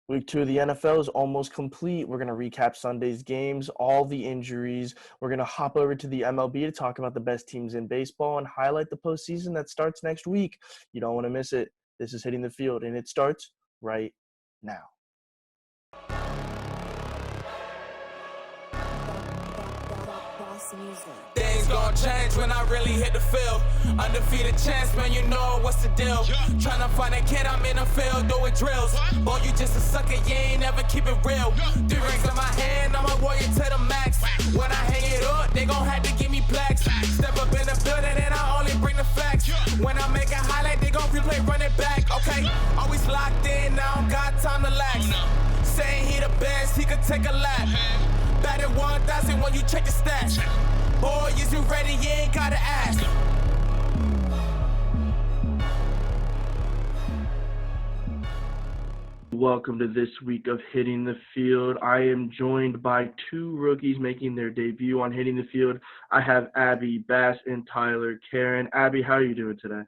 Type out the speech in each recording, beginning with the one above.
Week 2 of the NFL is almost complete. We're going to recap Sunday's games, all the injuries. We're going to hop over to the MLB to talk about the best teams in baseball and highlight the postseason that starts next week. You don't want to miss it. This is Hitting the Field, and it starts right now. Things gon' change when I really hit the field. Undefeated chance, man, you know what's the deal. Tryna find a kid, I'm in the field doing drills. Boy, you just a sucker, you ain't never keep it real. 3 rings in my hand, I'm a warrior to the max. When I hang it up, they gon' have to give me plaques. Step up in the building and I only bring the facts. When I make a highlight, they gon' replay, run it back, okay? Always locked in, now I don't got time to lax. Saying he the best, he could take a lap. Batted 1,000 when you check the stats. Boy, is you ready? You ain't gotta ask. Welcome to this week of Hitting the Field. I am joined by 2 rookies making their debut on Hitting the Field. I have Abby Bass and Tylor Caron. Abby, how are you doing today?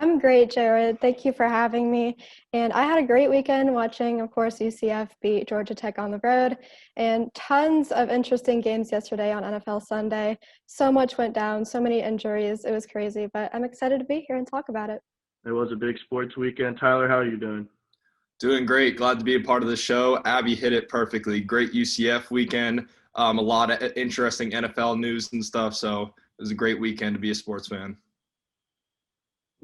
I'm great, Jared. Thank you for having me. And I had a great weekend watching, of course, UCF beat Georgia Tech on the road, and tons of interesting games yesterday on NFL Sunday. So much went down, so many injuries. It was crazy, but I'm excited to be here and talk about it. It was a big sports weekend. Tyler, how are you doing? Doing great. Glad to be a part of the show. Abby hit it perfectly. Great UCF weekend. A lot of interesting NFL news and stuff. So it was a great weekend to be a sports fan.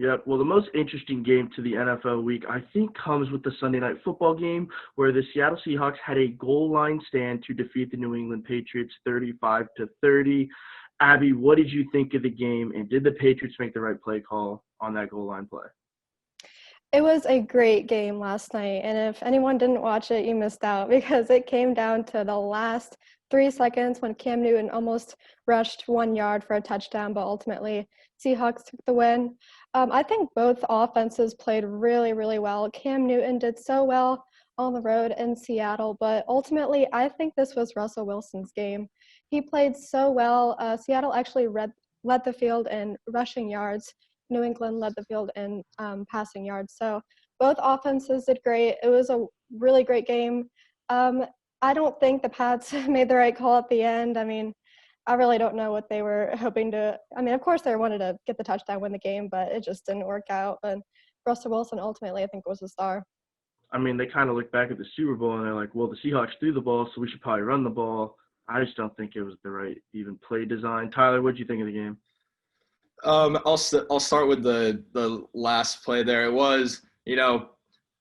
Yep. Well, the most interesting game to the NFL week, I think, comes with the Sunday Night Football game, where the Seattle Seahawks had a goal line stand to defeat the New England Patriots 35-30. Abby, what did you think of the game, and did the Patriots make the right play call on that goal line play? It was a great game last night, and if anyone didn't watch it, you missed out, because it came down to the last 3 seconds when Cam Newton almost rushed 1 yard for a touchdown, but ultimately Seahawks took the win. I think both offenses played really, really well. Cam Newton did so well on the road in Seattle, but ultimately I think this was Russell Wilson's game. He played so well. Seattle actually led the field in rushing yards. New England led the field in passing yards. So both offenses did great. It was a really great game. I don't think the Pats made the right call at the end. I mean, I really don't know what they were hoping to – I mean, of course they wanted to get the touchdown, win the game, but it just didn't work out. And Russell Wilson ultimately, I think, was the star. I mean, they kind of look back at the Super Bowl and they're like, well, the Seahawks threw the ball, so we should probably run the ball. I just don't think it was the right even play design. Tyler, what did you think of the game? I'll start with the last play there. It was,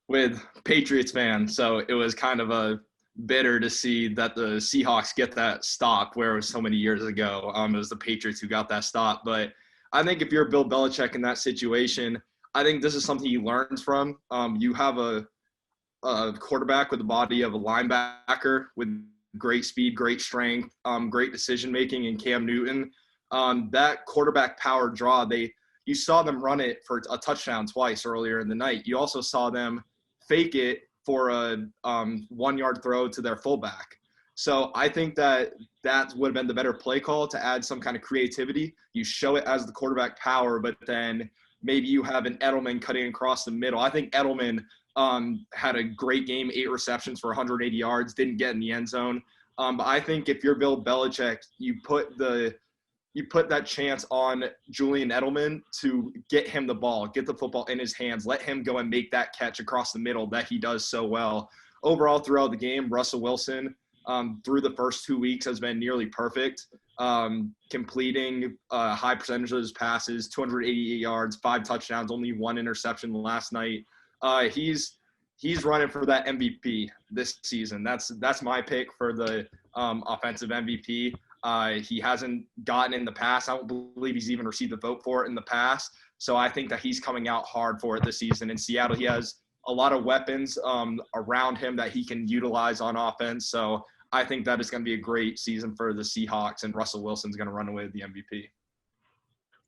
with Patriots fans, so it was kind of a bitter to see that the Seahawks get that stop where it was so many years ago. It was the Patriots who got that stop. But I think if you're Bill Belichick in that situation, I think this is something he learns from. You have a quarterback with the body of a linebacker with great speed, great strength, great decision-making in Cam Newton. That quarterback power draw, you saw them run it for a touchdown twice earlier in the night. You also saw them fake it for a 1 yard throw to their fullback. So I think that would have been the better play call, to add some kind of creativity. You show it as the quarterback power, but then maybe you have an Edelman cutting across the middle. I think Edelman had a great game, 8 receptions for 180 yards, didn't get in the end zone. But I think if you're Bill Belichick, you put that chance on Julian Edelman to get him the ball, get the football in his hands, let him go and make that catch across the middle that he does so well. Overall, throughout the game, Russell Wilson, through the first 2 weeks, has been nearly perfect, completing a high percentage of his passes, 288 yards, 5 touchdowns, only 1 interception last night. He's running for that MVP this season. That's my pick for the offensive MVP. He hasn't gotten in the past. I don't believe he's even received a vote for it in the past. So I think that he's coming out hard for it this season. In Seattle, he has a lot of weapons around him that he can utilize on offense. So I think that is going to be a great season for the Seahawks, and Russell Wilson's going to run away with the MVP.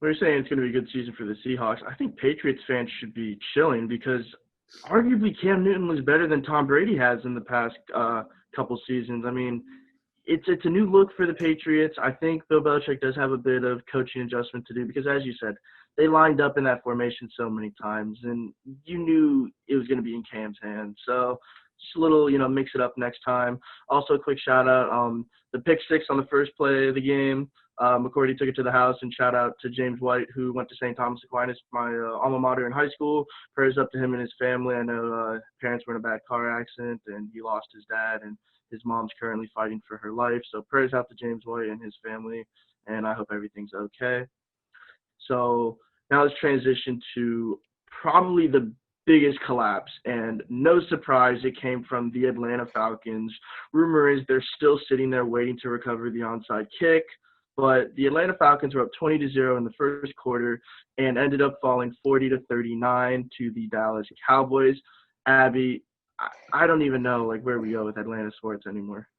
Well, you're saying it's going to be a good season for the Seahawks. I think Patriots fans should be chilling, because arguably Cam Newton was better than Tom Brady has in the past couple seasons. I mean, it's a new look for the Patriots. I think Bill Belichick does have a bit of coaching adjustment to do, because, as you said, they lined up in that formation so many times, and you knew it was going to be in Cam's hands. So just a little, mix it up next time. Also, a quick shout out, the pick six on the first play of the game. McCourty took it to the house, and shout out to James White, who went to St. Thomas Aquinas, my alma mater in high school. Prayers up to him and his family. I know parents were in a bad car accident, and he lost his dad, and his mom's currently fighting for her life. So prayers out to James White and his family, and I hope everything's okay. So now let's transition to probably the biggest collapse, and no surprise, it came from the Atlanta Falcons. Rumor is they're still sitting there waiting to recover the onside kick, but the Atlanta Falcons were up 20-0 in the first quarter and ended up falling 40-39 to the Dallas Cowboys. Abby, I don't even know where we go with Atlanta sports anymore.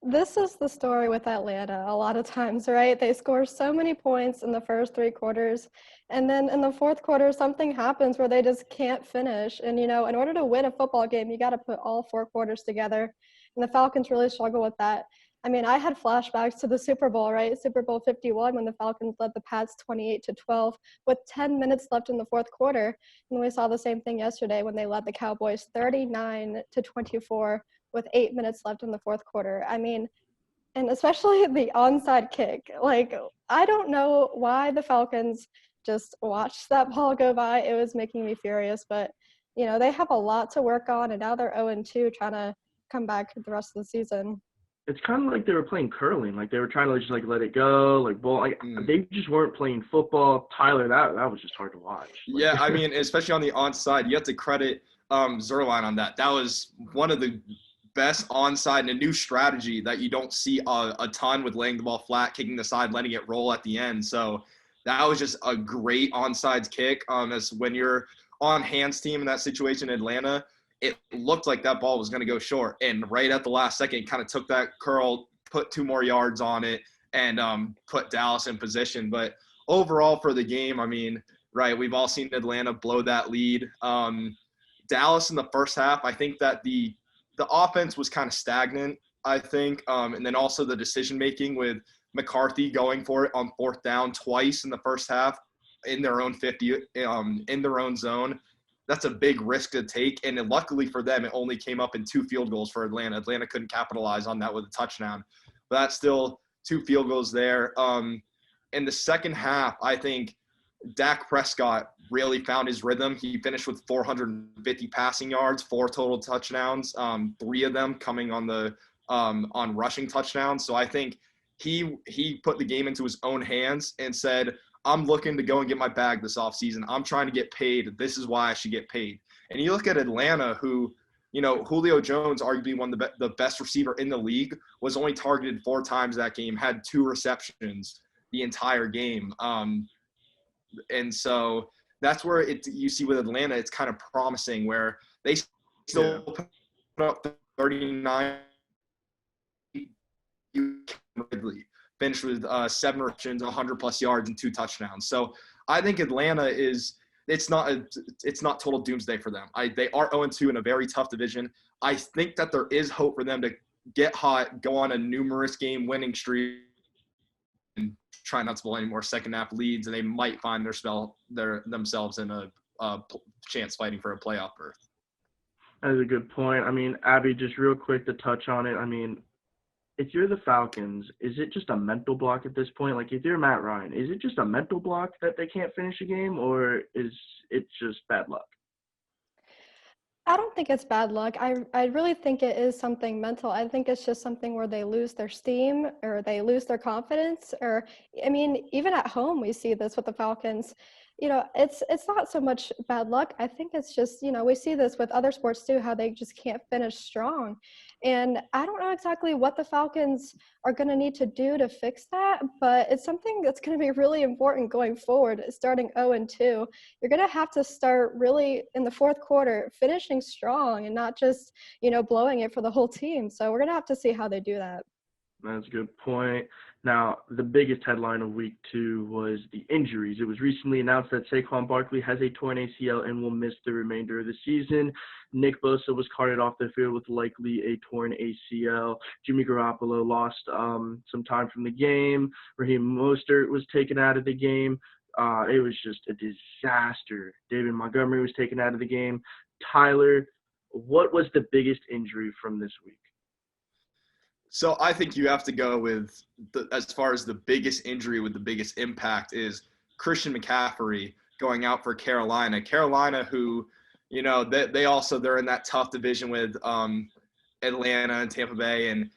This is the story with Atlanta a lot of times, right? They score so many points in the first three quarters, and then in the fourth quarter, something happens where they just can't finish. And, in order to win a football game, you got to put all four quarters together, and the Falcons really struggle with that. I mean, I had flashbacks to the Super Bowl, right? Super Bowl 51 when the Falcons led the Pats 28-12 with 10 minutes left in the fourth quarter. And we saw the same thing yesterday when they led the Cowboys 39-24 with 8 minutes left in the fourth quarter. I mean, and especially the onside kick. I don't know why the Falcons just watched that ball go by. It was making me furious, but, they have a lot to work on, and now they're 0-2 trying to come back the rest of the season. It's kind of like they were playing curling. They were trying to just let it go, bowl. They just weren't playing football. Tyler, that was just hard to watch. Yeah, I mean, especially on the onside, you have to credit Zerline on that. That was one of the best onside and a new strategy that you don't see a ton with laying the ball flat, kicking the side, letting it roll at the end. So that was just a great onside kick. As when you're on Hans' team in that situation in Atlanta, it looked like that ball was going to go short. And right at the last second, kind of took that curl, put 2 more yards on it, and put Dallas in position. But overall for the game, I mean, right, we've all seen Atlanta blow that lead. Dallas in the first half, I think that the offense was kind of stagnant, I think. And then also the decision-making with McCarthy going for it on fourth down twice in the first half in their own 50, in their own zone. That's a big risk to take. And then luckily for them, it only came up in 2 field goals for Atlanta. Atlanta couldn't capitalize on that with a touchdown. But that's still 2 field goals there. In the second half, I think Dak Prescott really found his rhythm. He finished with 450 passing yards, 4 total touchdowns, 3 of them coming on the on rushing touchdowns. So I think he put the game into his own hands and said, I'm looking to go and get my bag this offseason. I'm trying to get paid. This is why I should get paid. And you look at Atlanta, who, Julio Jones, arguably one of the best receiver in the league, was only targeted 4 times that game, had 2 receptions the entire game. And so that's where you see with Atlanta, it's kind of promising, where they still put up 39. Ridley finished with 7 receptions, 100+ yards, and 2 touchdowns. So I think Atlanta it's not total doomsday for them. They are 0-2 in a very tough division. I think that there is hope for them to get hot, go on a numerous game winning streak, and try not to blow any more second half leads, and they might find themselves in a chance fighting for a playoff berth. That is a good point. I mean, Abby, just real quick to touch on it. I mean, if you're the Falcons, is it just a mental block at this point? If you're Matt Ryan, is it just a mental block that they can't finish a game, or is it just bad luck? I don't think it's bad luck. I really think it is something mental. I think it's just something where they lose their steam or they lose their confidence. Or, I mean, even at home, we see this with the Falcons. It's not so much bad luck. I think it's just, we see this with other sports too, how they just can't finish strong. And I don't know exactly what the Falcons are going to need to do to fix that, but it's something that's going to be really important going forward, starting 0-2. You're going to have to start really in the fourth quarter, finishing strong and not just, blowing it for the whole team. So we're going to have to see how they do that. That's a good point. Now, the biggest headline of week 2 was the injuries. It was recently announced that Saquon Barkley has a torn ACL and will miss the remainder of the season. Nick Bosa was carted off the field with likely a torn ACL. Jimmy Garoppolo lost some time from the game. Raheem Mostert was taken out of the game. It was just a disaster. David Montgomery was taken out of the game. Tyler, what was the biggest injury from this week? So I think you have to go with as far as the biggest injury with the biggest impact is Christian McCaffrey going out for Carolina. Carolina, who, they're in that tough division with Atlanta and Tampa Bay, and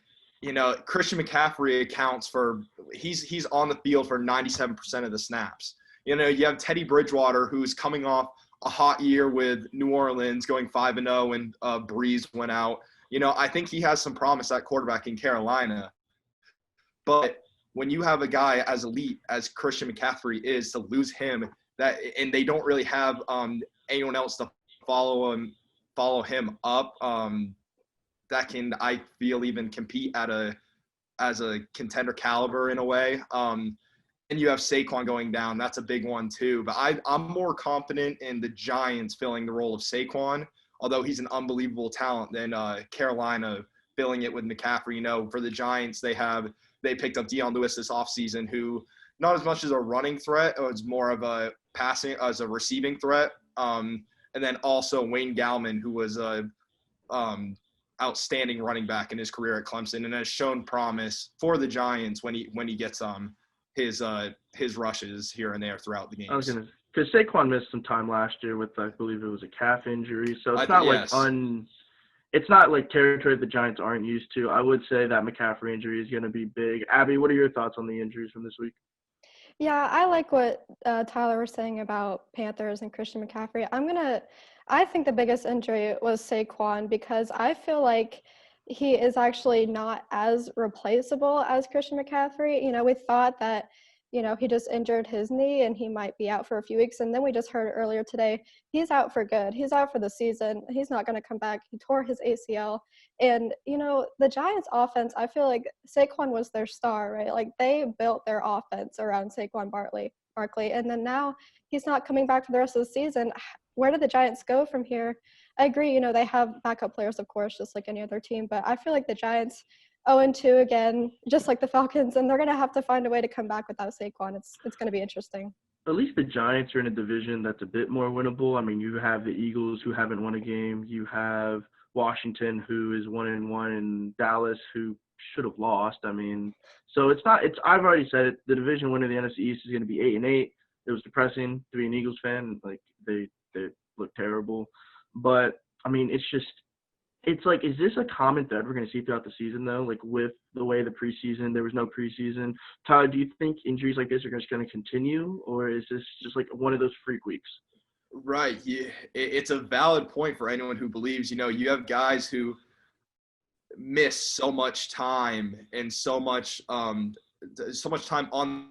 Christian McCaffrey accounts for he's on the field for 97% of the snaps. You have Teddy Bridgewater, who's coming off a hot year with New Orleans, going 5-0, and Breeze went out. I think he has some promise at quarterback in Carolina. But when you have a guy as elite as Christian McCaffrey is, to lose him, and they don't really have anyone else to follow him up that can, I feel, even compete as a contender caliber in a way. And you have Saquon going down. That's a big one too. But I'm more confident in the Giants filling the role of Saquon, although he's an unbelievable talent, than Carolina filling it with McCaffrey. For the Giants, they picked up Deion Lewis this offseason, who not as much as a running threat, as more of a passing, as a receiving threat. And then also Wayne Gallman, who was a outstanding running back in his career at Clemson and has shown promise for the Giants when he gets his rushes here and there throughout the games. Because Saquon missed some time last year with, I believe it was a calf injury, so it's not like territory the Giants aren't used to. I would say that McCaffrey injury is going to be big. Abby, what are your thoughts on the injuries from this week? Yeah, I like what Tyler was saying about Panthers and Christian McCaffrey. I think the biggest injury was Saquon, because I feel like he is actually not as replaceable as Christian McCaffrey. We thought that, he just injured his knee and he might be out for a few weeks. And then we just heard earlier today, he's out for good. He's out for the season. He's not going to come back. He tore his ACL. And, the Giants offense, I feel like Saquon was their star, right? Like, they built their offense around Saquon Barkley. And then now he's not coming back for the rest of the season. Where do the Giants go from here? I agree, they have backup players, of course, just like any other team. But I feel like the Giants 0-2 again, just like the Falcons, and they're going to have to find a way to come back without Saquon. It's going to be interesting. At least the Giants are in a division that's a bit more winnable. I mean, you have the Eagles, who haven't won a game. You have Washington, who is 1-1, and Dallas, who should have lost. I mean, so I've already said it. The division winner of the NFC East is going to be 8-8. It was depressing to be an Eagles fan. Like, they look terrible. But, I mean, it's like, is this a common thread we're going to see throughout the season, though? Like, with the way the preseason, there was no preseason. Tyler, do you think injuries like this are just going to continue, or is this just like one of those freak weeks? Right. Yeah. It's a valid point for anyone who believes, you have guys who miss so much time and so much time on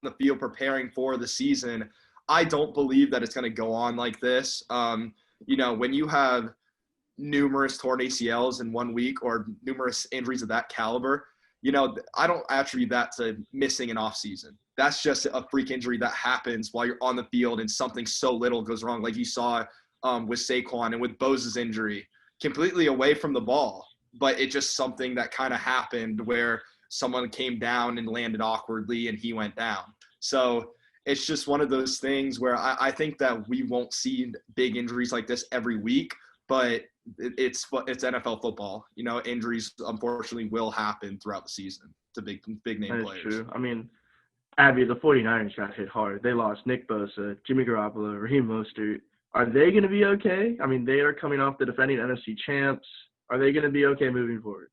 the field preparing for the season. I don't believe that it's going to go on like this. When you have numerous torn ACLs in 1 week or numerous injuries of that caliber, I don't attribute that to missing an off season. That's just a freak injury that happens while you're on the field and something so little goes wrong, like you saw with Saquon and with Bosa's injury, completely away from the ball. But it's just something that kind of happened where someone came down and landed awkwardly and he went down. So it's just one of those things where I think that we won't see big injuries like this every week, but it's NFL football. Injuries unfortunately will happen throughout the season to big name players. That's true. I mean, Abby, the 49ers got hit hard. They lost Nick Bosa, Jimmy Garoppolo, Raheem Mostert. Are they going to be okay? I mean, they are coming off the defending NFC champs. Are they going to be okay moving forward?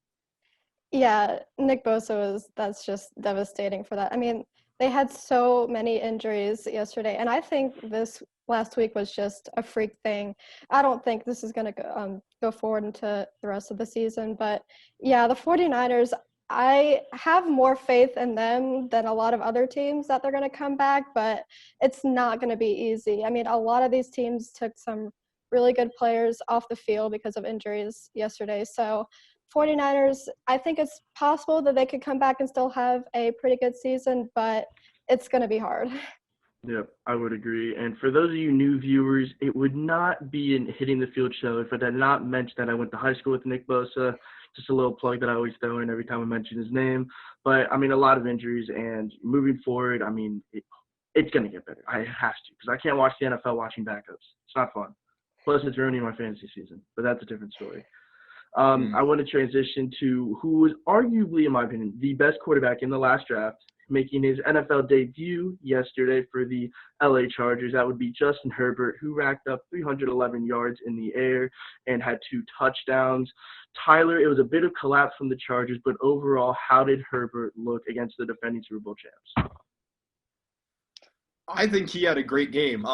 Yeah, Nick Bosa that's just devastating for that. I mean, they had so many injuries yesterday, and I think this last week was just a freak thing. I don't think this is going to go forward into the rest of the season. But, yeah, the 49ers, I have more faith in them than a lot of other teams that they're going to come back, but it's not going to be easy. I mean, a lot of these teams took some really good players off the field because of injuries yesterday. So 49ers, I think it's possible that they could come back and still have a pretty good season, but it's going to be hard. Yep, I would agree. And for those of you new viewers, it would not be in Hitting the Field show if I did not mention that I went to high school with Nick Bosa. Just a little plug that I always throw in every time I mention his name. But, I mean, a lot of injuries. And moving forward, I mean, it's going to get better. I have to, because I can't watch the NFL watching backups. It's not fun. Plus, it's ruining my fantasy season, but that's a different story. I want to transition to who was arguably, in my opinion, the best quarterback in the last draft, making his NFL debut yesterday for the LA Chargers. That would be Justin Herbert, who racked up 311 yards in the air and had 2 touchdowns. Tyler, it was a bit of collapse from the Chargers, but overall, how did Herbert look against the defending Super Bowl champs? I think he had a great game.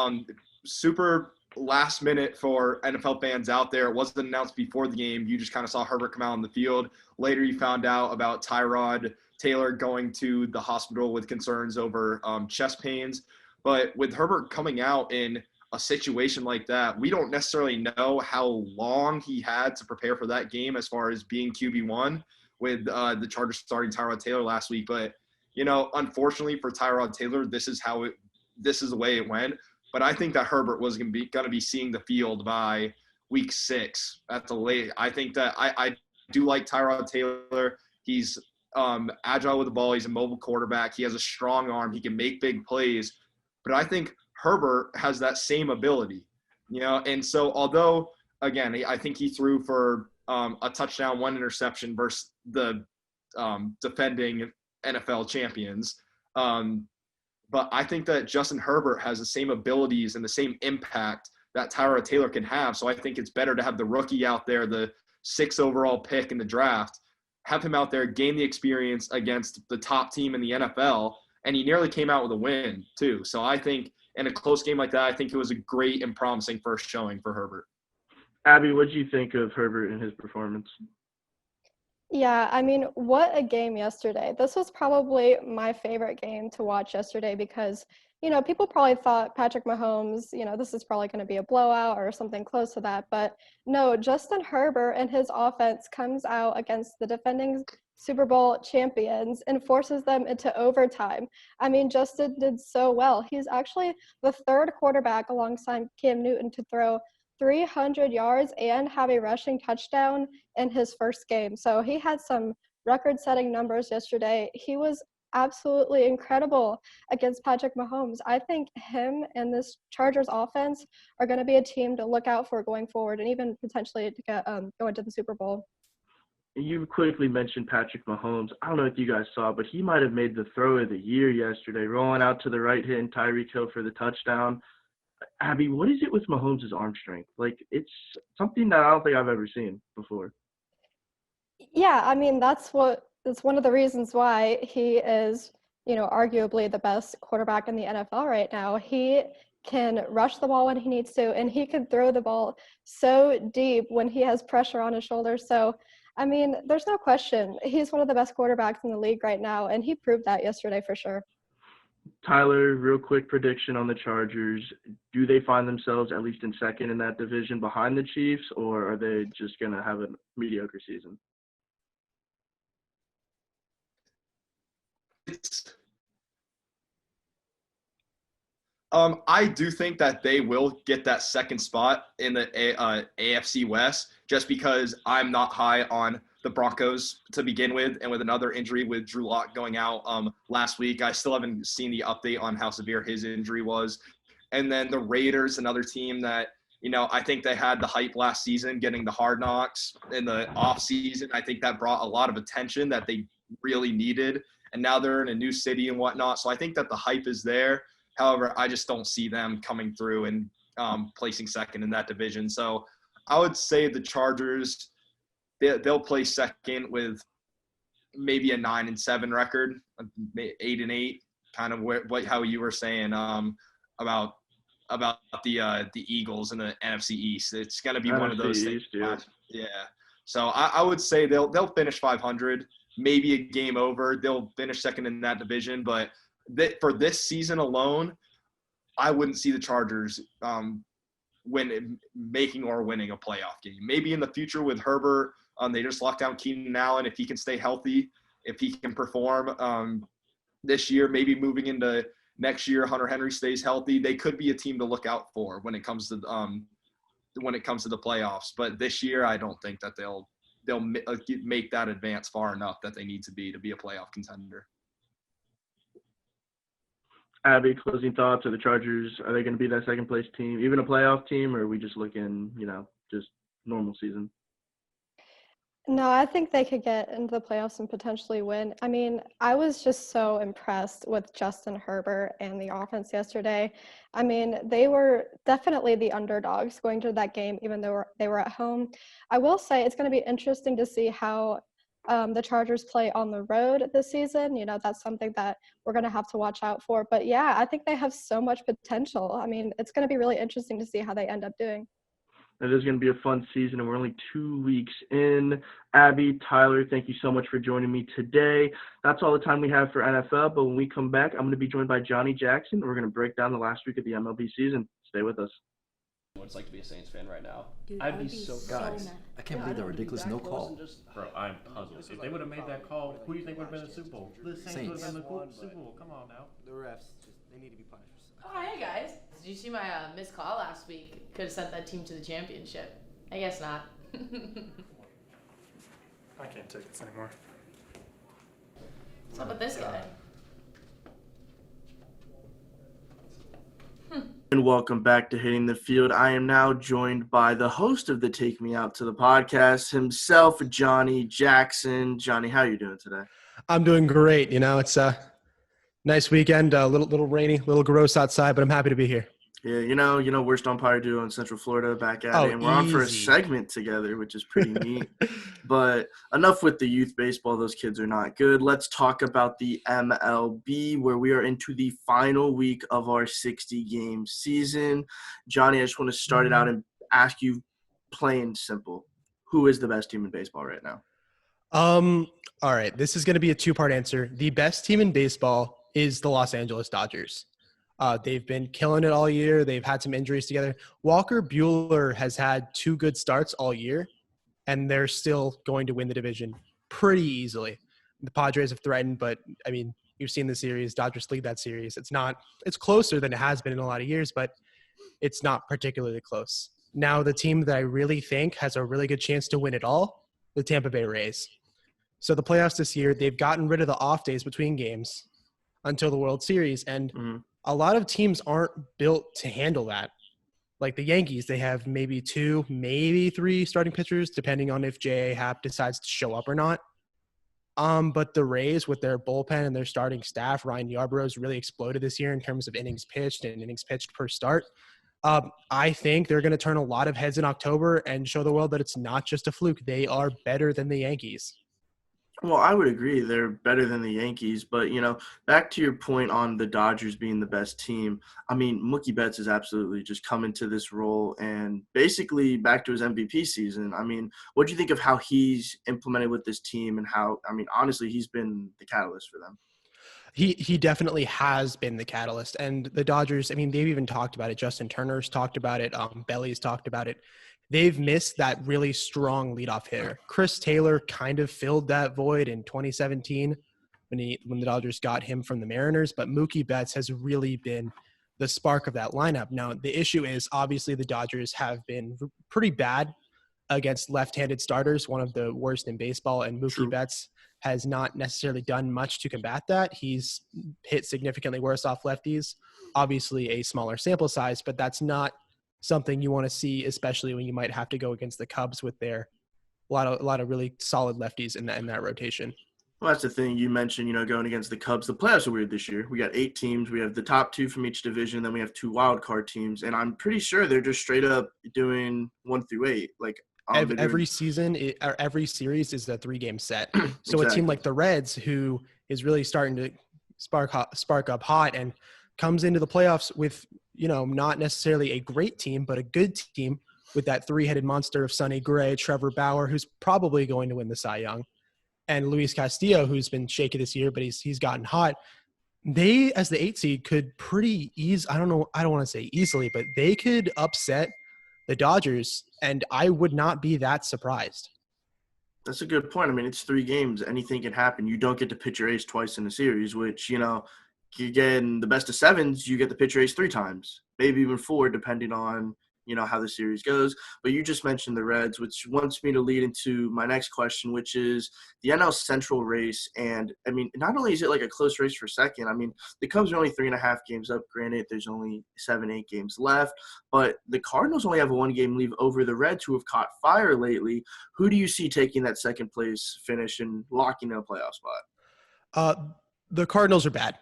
Super last minute for NFL fans out there. It wasn't announced before the game. You just kind of saw Herbert come out on the field. Later, you found out about Tyrod Taylor going to the hospital with concerns over chest pains. But with Herbert coming out in a situation like that, we don't necessarily know how long he had to prepare for that game as far as being QB1 with the Chargers starting Tyrod Taylor last week. But, unfortunately for Tyrod Taylor, this is the way it went. But I think that Herbert was going to be seeing the field by week 6 at the late. I think that I do like Tyrod Taylor. He's agile with the ball. He's a mobile quarterback. He has a strong arm. He can make big plays. But I think Herbert has that same ability, And so although, again, I think he threw for a touchdown, 1 interception versus the defending NFL champions, but I think that Justin Herbert has the same abilities and the same impact that Tyrod Taylor can have. So I think it's better to have the rookie out there, the 6th overall pick in the draft, have him out there, gain the experience against the top team in the NFL, and he nearly came out with a win too. So I think in a close game like that, I think it was a great and promising first showing for Herbert. Abby, what did you think of Herbert and his performance? Yeah, I mean, what a game yesterday. This was probably my favorite game to watch yesterday because, people probably thought Patrick Mahomes, this is probably going to be a blowout or something close to that. But no, Justin Herbert and his offense comes out against the defending Super Bowl champions and forces them into overtime. I mean, Justin did so well. He's actually the 3rd quarterback alongside Cam Newton to throw 300 yards and have a rushing touchdown in his first game. So he had some record-setting numbers yesterday. He was absolutely incredible against Patrick Mahomes. I think him and this Chargers offense are going to be a team to look out for going forward and even potentially to go into the Super Bowl. You quickly mentioned Patrick Mahomes. I don't know if you guys saw, but he might have made the throw of the year yesterday, rolling out to the right, hitting Tyreek Hill for the touchdown. Abby, what is it with Mahomes' arm strength? It's something that I don't think I've ever seen before. Yeah, I mean, that's one of the reasons why he is, arguably the best quarterback in the NFL right now. He can rush the ball when he needs to, and he can throw the ball so deep when he has pressure on his shoulders. So, I mean, there's no question. He's one of the best quarterbacks in the league right now, and he proved that yesterday for sure. Tyler, real quick prediction on the Chargers. Do they find themselves at least in second in that division behind the Chiefs, or are they just going to have a mediocre season? I do think that they will get that second spot in the AFC West just because I'm not high on the Broncos to begin with, and with another injury with Drew Lock going out last week. I still haven't seen the update on how severe his injury was. And then the Raiders, another team that, I think they had the hype last season getting the Hard Knocks in the offseason. I think that brought a lot of attention that they really needed. And now they're in a new city and whatnot. So I think that the hype is there. However, I just don't see them coming through and placing second in that division. So I would say the Chargers, they'll play second with maybe a 9-7 record, 8-8, kind of how you were saying about the Eagles and the NFC East. It's going to be one of those things. Yeah. So I would say they'll finish 500, maybe a game over. They'll finish second in that division, but for this season alone, I wouldn't see the Chargers making or winning a playoff game. Maybe in the future with Herbert, they just locked down Keenan Allen. If he can stay healthy, if he can perform this year, maybe moving into next year, Hunter Henry stays healthy, they could be a team to look out for when it comes to the playoffs. But this year, I don't think that they'll make that advance far enough that they need to be a playoff contender. Abby, closing thoughts. Are the Chargers, are they going to be that second place team, even a playoff team, or are we just looking, just normal season? No, I think they could get into the playoffs and potentially win. I mean, I was just so impressed with Justin Herbert and the offense yesterday. I mean, they were definitely the underdogs going to that game, even though they were at home. I will say it's going to be interesting to see how the Chargers play on the road this season. That's something that we're going to have to watch out for. But yeah, I think they have so much potential. I mean, it's going to be really interesting to see how they end up doing. It is going to be a fun season, and we're only 2 weeks in. Abby, Tyler, thank you so much for joining me today. That's all the time we have for NFL, but when we come back, I'm going to be joined by Johnny Jackson. We're going to break down the last week of the MLB season. Stay with us. What it's like to be a Saints fan right now. Dude, I'd be so guys. mad. I can't believe that ridiculous no call. Bro, I'm puzzled. If they would have made that call, who do you think would have been in the Super Bowl? The Saints would have been the Super Bowl. Come on now. The refs, they need to be punished. Oh, hey guys. Did you see my missed call last week? Could have sent that team to the championship. I guess not. I can't take this anymore. What's up with this guy? And welcome back to Hitting the Field. I am now joined by the host of the Take Me Out to the podcast himself, Johnny Jackson. Johnny, how are you doing today? I'm doing great. It's a nice weekend, a little rainy, a little gross outside, but I'm happy to be here. Yeah, worst umpire duo in Central Florida back at it. And we're on for a segment together, which is pretty neat. But enough with the youth baseball. Those kids are not good. Let's talk about the MLB, where we are into the final week of our 60-game season. Johnny, I just want to start it out and ask you, plain simple, who is the best team in baseball right now? All right. This is going to be a two-part answer. The best team in baseball is the Los Angeles Dodgers. They've been killing it all year. They've had some injuries together. Walker Buehler has had 2 good starts all year, and they're still going to win the division pretty easily. The Padres have threatened, but, I mean, you've seen the series. Dodgers lead that series. It's closer than it has been in a lot of years, but it's not particularly close. Now, the team that I really think has a really good chance to win it all, the Tampa Bay Rays. So the playoffs this year, they've gotten rid of the off days between games until the World Series, and a lot of teams aren't built to handle that. Like the Yankees, they have maybe 2, maybe 3 starting pitchers, depending on if J.A. Happ decides to show up or not. But the Rays, with their bullpen and their starting staff, Ryan Yarborough's really exploded this year in terms of innings pitched and innings pitched per start. I think they're going to turn a lot of heads in October and show the world that it's not just a fluke. They are better than the Yankees. Well, I would agree they're better than the Yankees, but, back to your point on the Dodgers being the best team, I mean, Mookie Betts has absolutely just come into this role and basically back to his MVP season. I mean, what do you think of how he's implemented with this team and how, I mean, honestly, he's been the catalyst for them? He definitely has been the catalyst. And the Dodgers, I mean, they've even talked about it. Justin Turner's talked about it. Belly's talked about it. They've missed that really strong leadoff hitter. Chris Taylor kind of filled that void in 2017 when the Dodgers got him from the Mariners, but Mookie Betts has really been the spark of that lineup. Now, the issue is obviously the Dodgers have been pretty bad against left-handed starters, one of the worst in baseball, and Mookie Betts has not necessarily done much to combat that. He's hit significantly worse off lefties, obviously a smaller sample size, but that's not something you want to see, especially when you might have to go against the Cubs with their a lot of really solid lefties in that rotation. Well, that's the thing you mentioned, going against the Cubs. The playoffs are weird this year. We got 8 teams. We have the top 2 from each division. Then we have 2 wild card teams. And I'm pretty sure they're just straight up doing 1 through 8. Like every season or every series is a 3-game set. So a team like the Reds, who is really starting to spark up hot and comes into the playoffs with, not necessarily a great team, but a good team with that 3-headed monster of Sonny Gray, Trevor Bauer, who's probably going to win the Cy Young, and Luis Castillo, who's been shaky this year, but he's gotten hot. They, as the 8 seed, could pretty I don't want to say easily, but they could upset the Dodgers, and I would not be that surprised. That's a good point. I mean, it's 3 games. Anything can happen. You don't get to pitch your ace twice in a series, which, you get in the best of 7s, you get to pitch your ace 3 times, maybe even 4, depending on, how the series goes. But you just mentioned the Reds, which wants me to lead into my next question, which is the NL Central race. And, I mean, not only is it like a close race for second, I mean, the Cubs are only 3.5 games up. Granted, there's only 7-8 games left. But the Cardinals only have a 1-game lead over the Reds, who have caught fire lately. Who do you see taking that second place finish and locking in a playoff spot? The Cardinals are bad.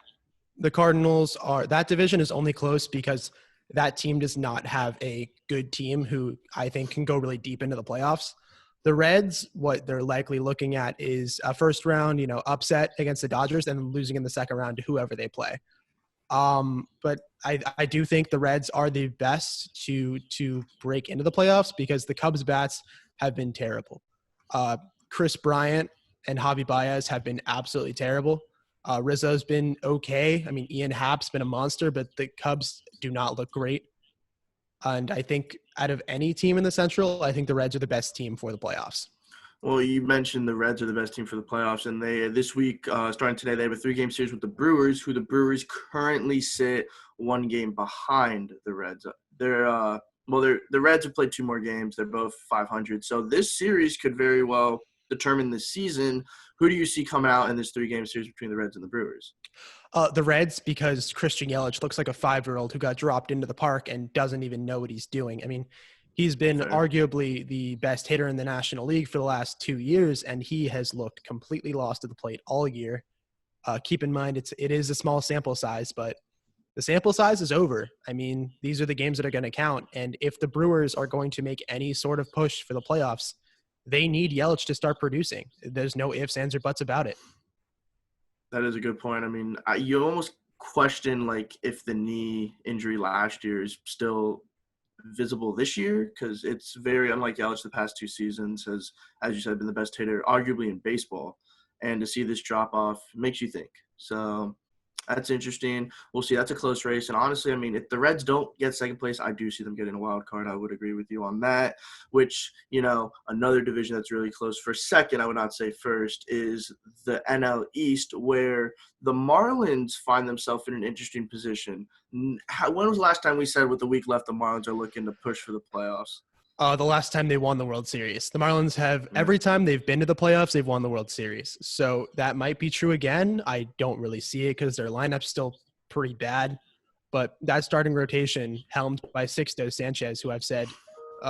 That division is only close because that team does not have a good team who I think can go really deep into the playoffs. The Reds, what they're likely looking at is a first round, upset against the Dodgers and losing in the second round to whoever they play. But I do think the Reds are the best to break into the playoffs because the Cubs bats have been terrible. Chris Bryant and Javi Baez have been absolutely terrible. Rizzo's been okay. I mean, Ian Happ's been a monster, but the Cubs do not look great. And I think out of any team in the Central, I think the Reds are the best team for the playoffs. Well, you mentioned the Reds are the best team for the playoffs, and they this week, starting today, they have a 3-game series with the Brewers, who the Brewers currently sit 1 game behind the Reds. The Reds have played 2 more games. They're both 500. So this series could very well determine the season. Who do you see coming out in this 3-game series between the Reds and the Brewers? The Reds, because Christian Yelich looks like a 5-year-old who got dropped into the park and doesn't even know what he's doing. I mean, he's been arguably the best hitter in the National League for the last 2 years, and he has looked completely lost at the plate all year. Keep in mind, it is a small sample size, but the sample size is over. I mean, these are the games that are going to count. And if the Brewers are going to make any sort of push for the playoffs, they need Yelich to start producing. There's no ifs, ands, or buts about it. That is a good point. I mean, you almost question, like, if the knee injury last year is still visible this year, because it's very unlike Yelich the past 2 seasons, has, as you said, been the best hitter arguably in baseball. And to see this drop off makes you think. So that's interesting. We'll see. That's a close race. And honestly, I mean, if the Reds don't get second place, I do see them getting a wild card. I would agree with you on that, which, another division that's really close for second, I would not say first, is the NL East, where the Marlins find themselves in an interesting position. When was the last time we said with the week left, the Marlins are looking to push for the playoffs? The last time they won the World Series. The Marlins have, every time they've been to the playoffs, they've won the World Series. So that might be true again. I don't really see it because their lineup's still pretty bad. But that starting rotation, helmed by Sixto Sanchez, who I've said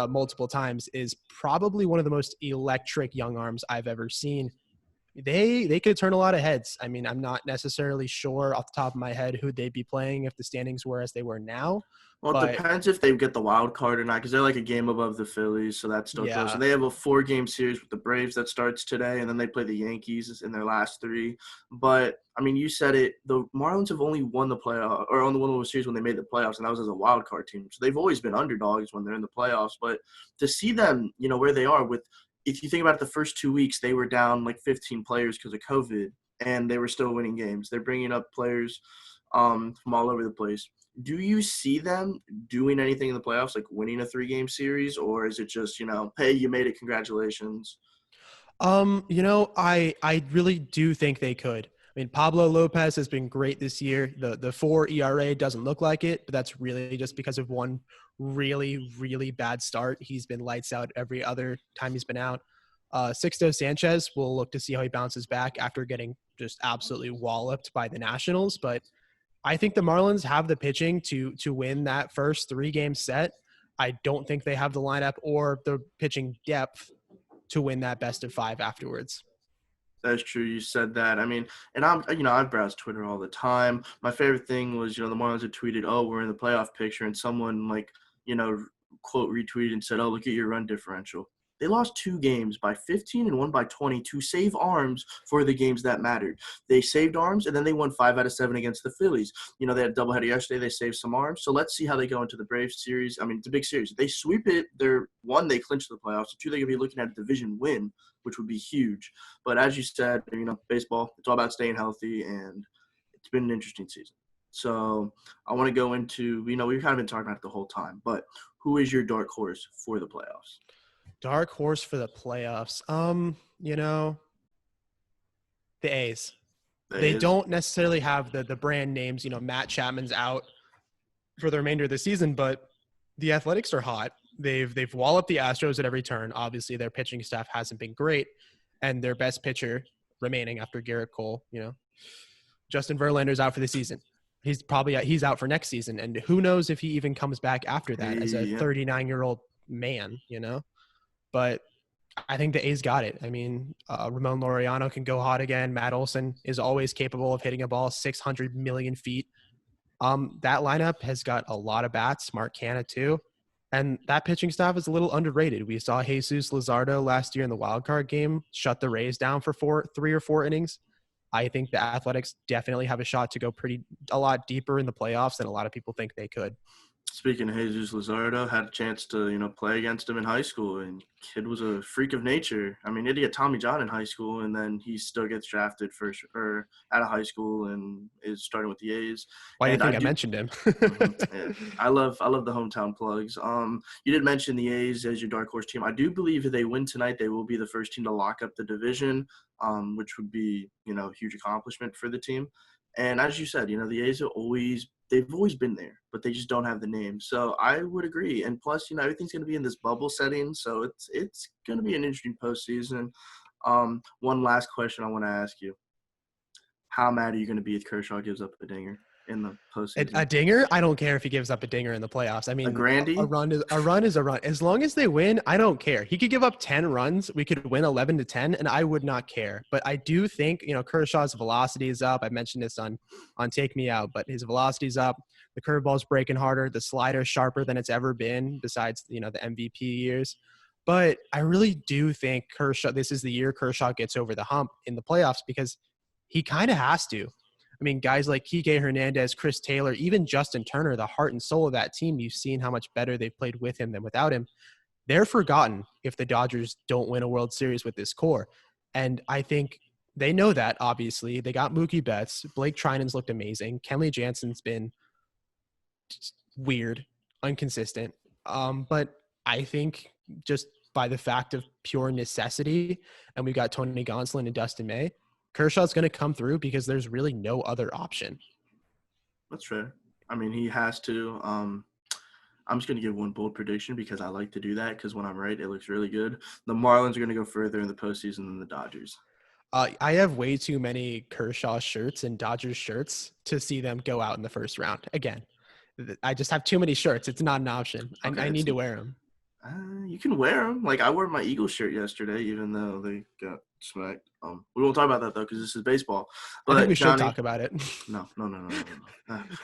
multiple times, is probably one of the most electric young arms I've ever seen. They could turn a lot of heads. I mean, I'm not necessarily sure off the top of my head who they'd be playing if the standings were as they were now. Well, it depends if they get the wild card or not, because they're like a game above the Phillies, so that's still close. And they have a 4-game series with the Braves that starts today, and then they play the Yankees in their last 3. But, I mean, you said it. The Marlins have only won the playoff, or only won the series when they made the playoffs, and that was as a wild card team. So they've always been underdogs when they're in the playoffs. But to see them, where they are with, if you think about it, the first 2 weeks, they were down like 15 players because of COVID, and they were still winning games. They're bringing up players from all over the place. Do you see them doing anything in the playoffs, like winning a 3-game series, or is it just, hey, you made it, congratulations? I really do think they could. I mean, Pablo Lopez has been great this year. The 4 ERA doesn't look like it, but that's really just because of one really, really bad start. He's been lights out every other time he's been out. Sixto Sanchez, we'll look to see how he bounces back after getting just absolutely walloped by the Nationals, but I think the Marlins have the pitching to win that first 3-game set. I don't think they have the lineup or the pitching depth to win that best of 5 afterwards. That's true. You said that. I mean, and I've browsed Twitter all the time. My favorite thing was, the Marlins had tweeted, "Oh, we're in the playoff picture," and someone quote retweeted and said, "Oh, look at your run differential." They lost 2 games by 15 and 1 by 20 to save arms for the games that mattered. They saved arms, and then they won 5 out of 7 against the Phillies. They had a doubleheader yesterday. They saved some arms. So let's see how they go into the Braves series. I mean, it's a big series. If they sweep it, they clinch the playoffs. 2, they could be looking at a division win, which would be huge. But as you said, baseball, it's all about staying healthy, and it's been an interesting season. So I want to go into, we've kind of been talking about it the whole time, but who is your dark horse for the playoffs? Dark horse for the playoffs. The A's. They don't necessarily have the brand names. Matt Chapman's out for the remainder of the season, but The Athletics are hot. They've walloped the Astros at every turn. Obviously, their pitching staff hasn't been great, and their best pitcher remaining after Garrett Cole, Justin Verlander's out for the season. He's out for next season, and who knows if he even comes back after that as a 39-year-old man, But I think the A's got it. I mean, Ramon Laureano can go hot again. Matt Olson is always capable of hitting a ball 600 million feet. That lineup has got a lot of bats. Mark Canha too. And that pitching staff is a little underrated. We saw Jesus Luzardo last year in the wild card game shut the Rays down for 3 or 4 innings. I think the Athletics definitely have a shot to go a lot deeper in the playoffs than a lot of people think they could. Speaking of Jesus Luzardo, had a chance to, play against him in high school, and kid was a freak of nature. I mean, he had to get Tommy John in high school, and then he still gets drafted out of high school and is starting with the A's. Why do you think I mentioned him? Yeah, I love the hometown plugs. You did mention the A's as your dark horse team. I do believe if they win tonight, they will be the first team to lock up the division, which would be, a huge accomplishment for the team. And as you said, the A's they've always been there, but they just don't have the name. So I would agree. And plus, everything's going to be in this bubble setting, so it's going to be an interesting postseason. One last question I want to ask you: how mad are you going to be if Kershaw gives up a dinger in the postseason? A dinger? I don't care if he gives up a dinger in the playoffs. I mean, a run is a run. As long as they win, I don't care. He could give up 10 runs. We could win 11-10, and I would not care. But I do think, Kershaw's velocity is up. I mentioned this on Take Me Out, but his velocity's up. The curveball's breaking harder. The slider's sharper than it's ever been besides, the MVP years. But I really do think this is the year Kershaw gets over the hump in the playoffs because he kind of has to. I mean, guys like Kike Hernandez, Chris Taylor, even Justin Turner, the heart and soul of that team, you've seen how much better they've played with him than without him. They're forgotten if the Dodgers don't win a World Series with this core. And I think they know that, obviously. They got Mookie Betts. Blake Trinan's looked amazing. Kenley Jansen's been weird, inconsistent. But I think just by the fact of pure necessity, and we've got Tony Gonsolin and Dustin May, Kershaw's going to come through because there's really no other option. That's fair. I mean, he has to. I'm just going to give one bold prediction because I like to do that because when I'm right, it looks really good. The Marlins are going to go further in the postseason than the Dodgers. I have way too many Kershaw shirts and Dodgers shirts to see them go out in the first round. Again, I just have too many shirts. It's not an option. Okay, I need to wear them. You can wear them. Like, I wore my Eagles shirt yesterday, even though they got smacked. We won't talk about that, though, because this is baseball. But I think we should talk about it. No.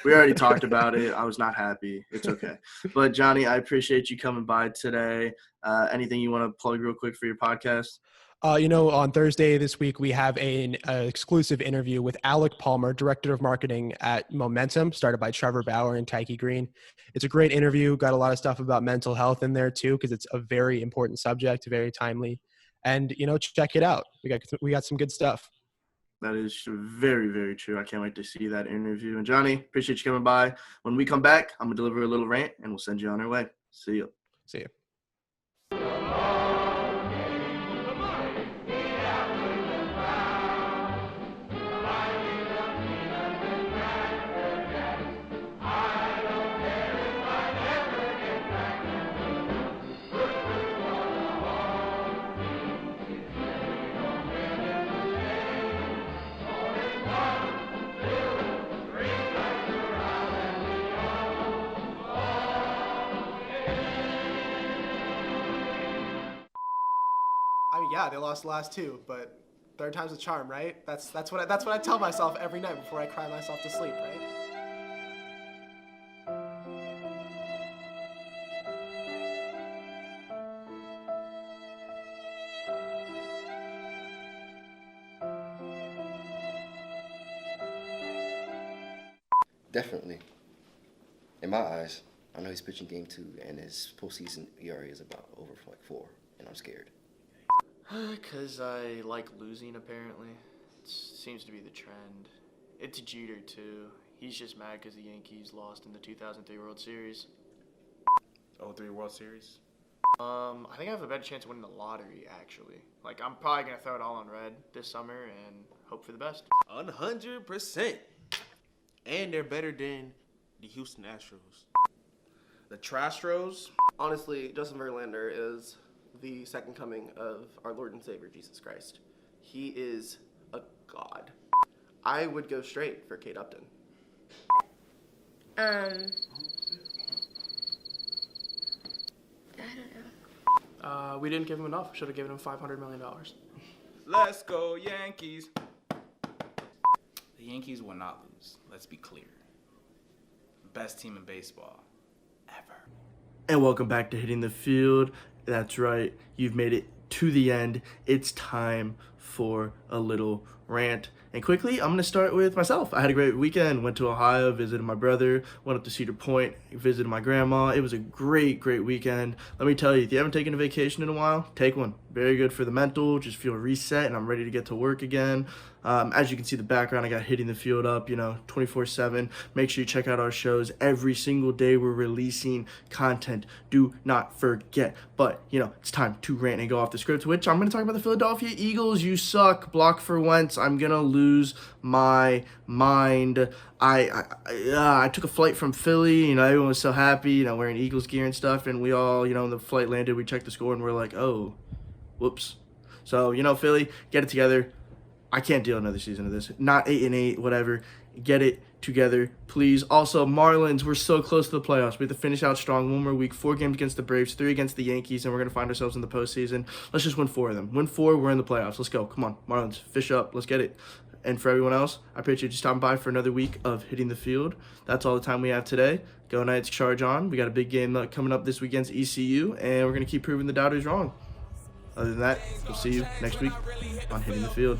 We already talked about it. I was not happy. It's okay. But, Johnny, I appreciate you coming by today. Anything you want to plug real quick for your podcast? On Thursday this week, we have an exclusive interview with Alec Palmer, Director of Marketing at Momentum, started by Trevor Bauer and Tyke Green. It's a great interview. Got a lot of stuff about mental health in there, too, because it's a very important subject, very timely. And, check it out. We got some good stuff. That is very, very true. I can't wait to see that interview. And, Johnny, appreciate you coming by. When we come back, I'm going to deliver a little rant, and we'll send you on our way. See you. See you. Yeah, they lost the last 2, but third time's a charm, right? That's what I tell myself every night before I cry myself to sleep, right? Definitely. In my eyes, I know he's pitching game 2, and his postseason ERA is about over 4, and I'm scared. Because I like losing, apparently. It seems to be the trend. It's Jeter, too. He's just mad because the Yankees lost in the 2003 World Series. 03 World Series? I think I have a better chance of winning the lottery, actually. Like, I'm probably going to throw it all on red this summer and hope for the best. 100%. And they're better than the Houston Astros. The Trastros. Honestly, Justin Verlander is the second coming of our Lord and Savior, Jesus Christ. He is a god. I would go straight for Kate Upton. I don't know. We didn't give him enough. Should have given him $500 million. Let's go Yankees. The Yankees will not lose. Let's be clear. Best team in baseball ever. And welcome back to Hitting the Field. That's right, you've made it to the end. It's time for a little rant. And quickly, I'm going to start with myself. I had a great weekend. Went to Ohio, visited my brother, went up to Cedar Point, visited my grandma. It was a great, great weekend. Let me tell you, if you haven't taken a vacation in a while, take one. Very good for the mental. Just feel reset, and I'm ready to get to work again. As you can see the background, I got Hitting the Field up, 24/7. Make sure you check out our shows. Every single day we're releasing content. Do not forget. But, it's time to rant and go off the script, which I'm going to talk about the Philadelphia Eagles. You suck. Block for Wentz. I'm going to lose my mind. I took a flight from Philly. Everyone was so happy, wearing Eagles gear and stuff. And we all, when the flight landed, we checked the score and we're like, oh, whoops. So, Philly, get it together. I can't deal another season of this. Not 8-8, whatever. Get it together, please. Also, Marlins, we're so close to the playoffs. We have to finish out strong. One more week. 4 games against the Braves, 3 against the Yankees, and we're going to find ourselves in the postseason. Let's just win 4 of them. Win 4, we're in the playoffs. Let's go. Come on, Marlins, fish up. Let's get it. And for everyone else, I appreciate you stopping by for another week of Hitting the Field. That's all the time we have today. Go Knights, charge on. We got a big game coming up this week against ECU, and we're going to keep proving the doubters wrong. Other than that, we'll see you next week on Hitting the Field.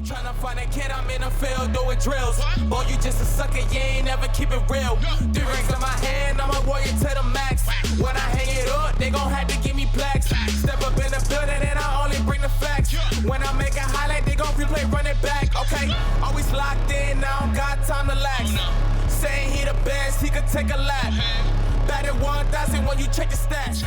Trying to find a kid, I'm in the field doing drills. Boy, you just a sucker, you ain't never keep it real. 3 rings in my hand, I'm a warrior to the max. When I hang it up, they gon' have to give me plaques. Step up in the building and I only bring the facts. When I make a highlight, they gon' replay, run it back. Okay, always locked in, now I don't got time to lax. Saying he the best, he could take a lap. Batted 1,000 when you check the stats.